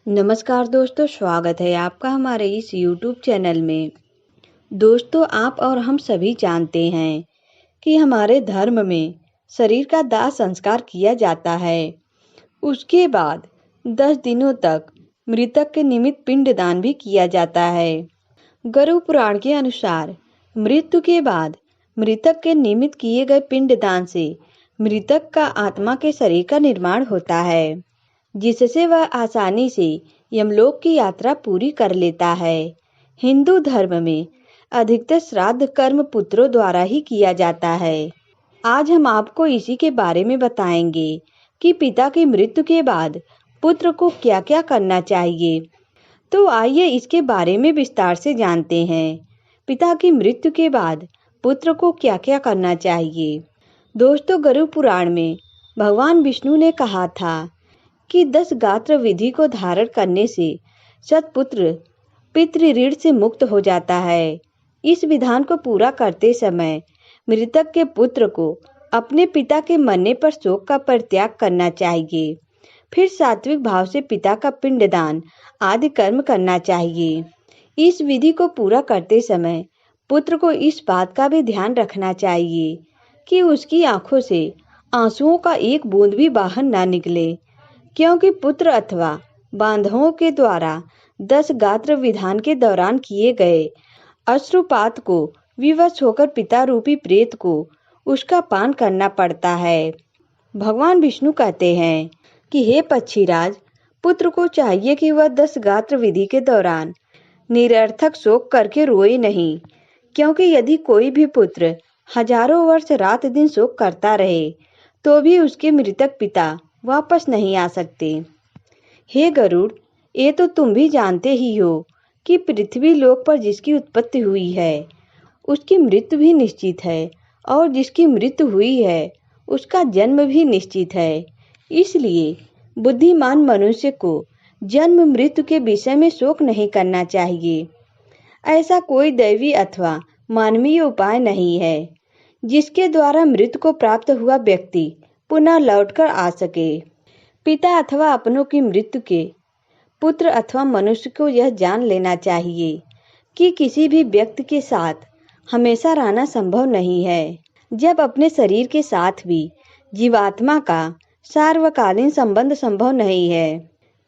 नमस्कार दोस्तों, स्वागत है आपका हमारे इस YouTube चैनल में। दोस्तों, आप और हम सभी जानते हैं कि हमारे धर्म में शरीर का दाह संस्कार किया जाता है। उसके बाद 10 दिनों तक मृतक के निमित्त पिंडदान भी किया जाता है। गरुड़ पुराण के अनुसार मृत्यु के बाद मृतक के निमित्त किए गए पिंडदान से मृतक का आत्मा के शरीर का निर्माण होता है, जिससे वह आसानी से यमलोक की यात्रा पूरी कर लेता है। हिंदू धर्म में अधिकतर श्राद्ध कर्म पुत्रों द्वारा ही किया जाता है। आज हम आपको इसी के बारे में बताएंगे कि पिता की मृत्यु के बाद पुत्र को क्या क्या करना चाहिए। तो आइए इसके बारे में विस्तार से जानते हैं। पिता की मृत्यु के बाद पुत्र को क्या क्या करना चाहिए। दोस्तों, गरुड़ पुराण में भगवान विष्णु ने कहा था कि 10 गात्र विधि को धारण करने से सत्पुत्र पितृ ऋण से मुक्त हो जाता है। इस विधान को पूरा करते समय मृतक के पुत्र को अपने पिता के मरने पर शोक का परित्याग करना चाहिए। फिर सात्विक भाव से पिता का पिंडदान आदि कर्म करना चाहिए। इस विधि को पूरा करते समय पुत्र को इस बात का भी ध्यान रखना चाहिए कि उसकी आंखों से आंसुओं का एक बूंद भी बाहर ना निकले, क्योंकि पुत्र अथवा बांधवों के द्वारा 10 गात्र विधान के दौरान किए गए अश्रुपात को विवश होकर पिता रूपी प्रेत को उसका पान करना पड़ता है। भगवान विष्णु कहते हैं कि हे पक्षीराज, पुत्र को चाहिए कि वह 10 गात्र विधि के दौरान निरर्थक शोक करके रोए नहीं, क्योंकि यदि कोई भी पुत्र हजारों वर्ष रात दिन शोक करता रहे तो भी उसके मृतक पिता वापस नहीं आ सकते। हे गरुड़, ये तो तुम भी जानते ही हो कि पृथ्वी लोक पर जिसकी उत्पत्ति हुई है उसकी मृत्यु भी निश्चित है, और जिसकी मृत्यु हुई है उसका जन्म भी निश्चित है। इसलिए बुद्धिमान मनुष्य को जन्म मृत्यु के विषय में शोक नहीं करना चाहिए। ऐसा कोई दैवी अथवा मानवीय उपाय नहीं है जिसके द्वारा मृत्यु को प्राप्त हुआ व्यक्ति पुनः लौटकर आ सके। पिता अथवा अपनों की मृत्यु के पुत्र अथवा मनुष्य को यह जान लेना चाहिए कि किसी भी व्यक्ति के साथ हमेशा रहना संभव नहीं है। जब अपने शरीर के साथ भी जीवात्मा का सार्वकालीन संबंध संभव नहीं है,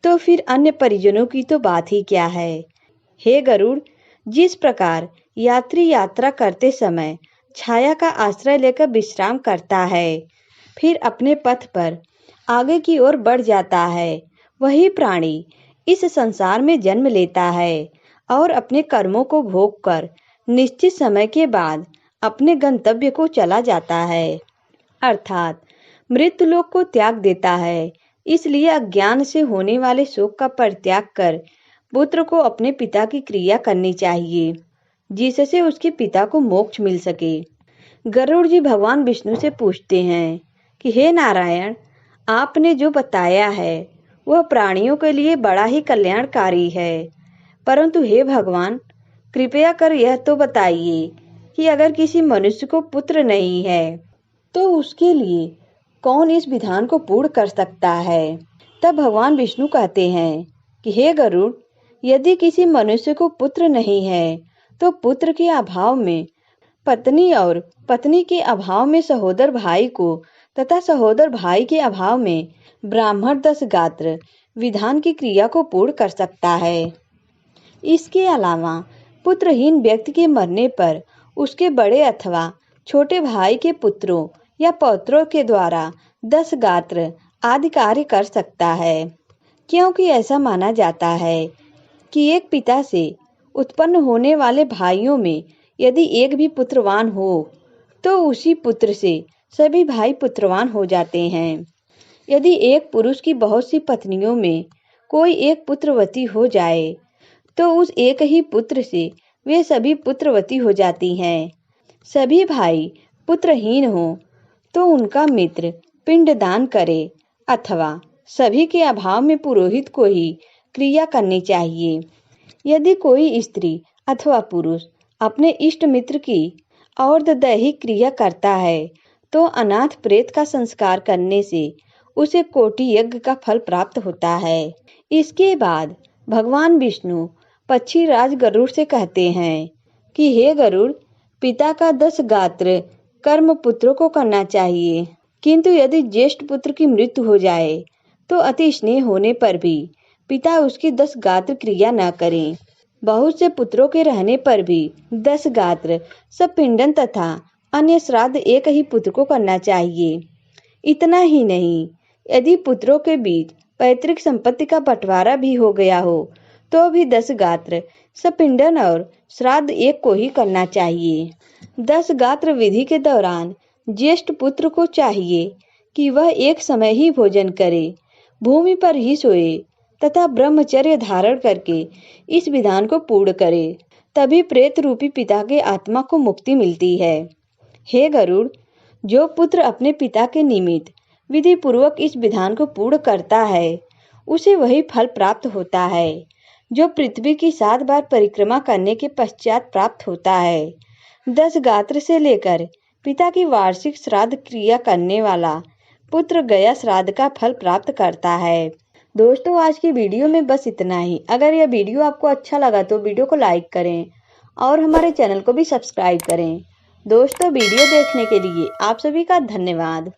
तो फिर अन्य परिजनों की तो बात ही क्या है। हे गरुड़, जिस प्रकार यात्री यात्रा करते समय छाया का आश्रय लेकर विश्राम करता है, फिर अपने पथ पर आगे की ओर बढ़ जाता है, वही प्राणी इस संसार में जन्म लेता है और अपने कर्मों को भोग कर निश्चित समय के बाद अपने गंतव्य को चला जाता है, अर्थात मृत्यु लोक को त्याग देता है। इसलिए अज्ञान से होने वाले शोक का परित्याग कर पुत्र को अपने पिता की क्रिया करनी चाहिए, जिससे उसके पिता को मोक्ष मिल सके। गरुड़ जी भगवान विष्णु से पूछते हैं कि हे नारायण, आपने जो बताया है वह प्राणियों के लिए बड़ा ही कल्याणकारी है, परंतु हे भगवान, कृपया कर यह तो बताइए कि अगर किसी मनुष्य को पुत्र नहीं है तो उसके लिए कौन इस विधान को पूर्ण कर सकता है। तब भगवान विष्णु कहते हैं कि हे गरुड़, यदि किसी मनुष्य को पुत्र नहीं है तो पुत्र के अभाव में पत्नी और पत्नी के अभाव में सहोदर भाई को तथा सहोदर भाई के अभाव में ब्राह्मण 10 गात्र विधान की क्रिया को पूर्ण कर सकता है। इसके अलावा पुत्रहीन व्यक्ति के मरने पर उसके बड़े अथवा छोटे भाई के पुत्रों या पौत्रों के द्वारा 10 गात्र आदि कार्य कर सकता है, क्योंकि ऐसा माना जाता है कि एक पिता से उत्पन्न होने वाले भाइयों में यदि एक भी पुत्रवान हो तो उसी पुत्र से सभी भाई पुत्रवान हो जाते हैं। यदि एक पुरुष की बहुत सी पत्नियों में कोई एक पुत्रवती हो जाए तो उस एक ही पुत्र से वे सभी पुत्रवती हो जाती हैं। सभी भाई पुत्रहीन हो तो उनका मित्र पिंडदान करे अथवा सभी के अभाव में पुरोहित को ही क्रिया करनी चाहिए। यदि कोई स्त्री अथवा पुरुष अपने इष्ट मित्र की औरदैहिक क्रिया करता है तो अनाथ प्रेत का संस्कार करने से उसे कोटि यज्ञ का फल प्राप्त होता है। इसके बाद भगवान विष्णु पक्षी राज गरुड़ से कहते हैं कि हे गरुड़, पिता का 10 गात्र कर्म पुत्रों को करना चाहिए, किंतु यदि ज्येष्ठ पुत्र की मृत्यु हो जाए तो अति स्नेह होने पर भी पिता उसकी 10 गात्र क्रिया न करें। बहुत से पुत्रों के रहने पर भी 10 गात्र सब पिंडन तथा अन्य श्राद्ध एक ही पुत्र को करना चाहिए। इतना ही नहीं, यदि पुत्रों के बीच पैतृक संपत्ति का बंटवारा भी हो गया हो तो भी 10 गात्र सपिंडन और श्राद्ध एक को ही करना चाहिए। 10 गात्र विधि के दौरान ज्येष्ठ पुत्र को चाहिए कि वह एक समय ही भोजन करे, भूमि पर ही सोए तथा ब्रह्मचर्य धारण करके इस विधान को पूर्ण करे, तभी प्रेत रूपी पिता के आत्मा को मुक्ति मिलती है। हे गरुड़, जो पुत्र अपने पिता के निमित्त विधि पूर्वक इस विधान को पूर्ण करता है उसे वही फल प्राप्त होता है जो पृथ्वी की 7 बार परिक्रमा करने के पश्चात प्राप्त होता है। 10 गात्र से लेकर पिता की वार्षिक श्राद्ध क्रिया करने वाला पुत्र गया श्राद्ध का फल प्राप्त करता है। दोस्तों, आज की वीडियो में बस इतना ही। अगर यह वीडियो आपको अच्छा लगा तो वीडियो को लाइक करें और हमारे चैनल को भी सब्सक्राइब करें। दोस्तों, वीडियो देखने के लिए आप सभी का धन्यवाद।